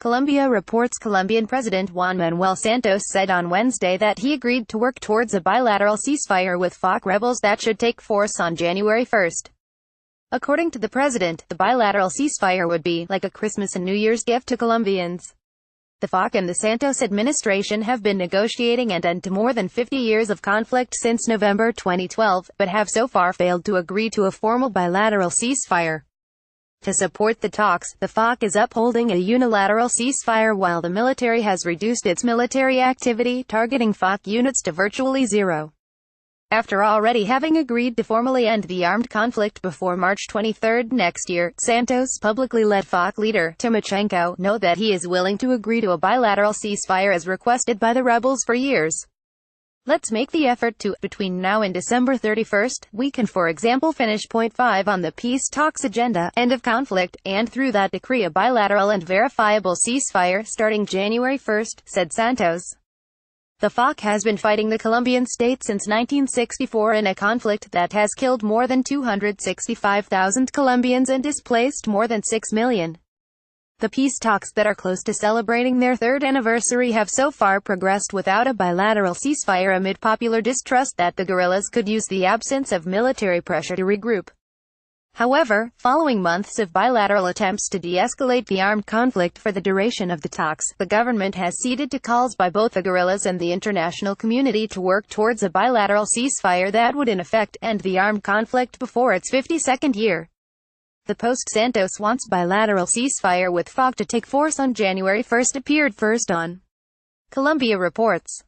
Colombia reports Colombian President Juan Manuel Santos said on Wednesday that he agreed to work towards a bilateral ceasefire with FARC rebels that should take force on January 1. According to the president, the bilateral ceasefire would be like a Christmas and New Year's gift to Colombians. The FARC and the Santos administration have been negotiating an end to more than 50 years of conflict since November 2012, but have so far failed to agree to a formal bilateral ceasefire. To support the talks, the FARC is upholding a unilateral ceasefire while the military has reduced its military activity, targeting FARC units to virtually zero. After already having agreed to formally end the armed conflict before March 23 next year, Santos publicly let FARC leader Timochenko know that he is willing to agree to a bilateral ceasefire as requested by the rebels for years. Let's make the effort to, between now and December 31, we can for example finish point 5 on the peace talks agenda, end of conflict, and through that decree a bilateral and verifiable ceasefire starting January 1, said Santos. The FARC has been fighting the Colombian state since 1964 in a conflict that has killed more than 265,000 Colombians and displaced more than 6 million. The peace talks that are close to celebrating their third anniversary have so far progressed without a bilateral ceasefire amid popular distrust that the guerrillas could use the absence of military pressure to regroup. However, following months of bilateral attempts to de-escalate the armed conflict for the duration of the talks, the government has ceded to calls by both the guerrillas and the international community to work towards a bilateral ceasefire that would in effect end the armed conflict before its 52nd year. The post-Santos wants bilateral ceasefire with FARC to take force on January 1 appeared first on Colombia Reports.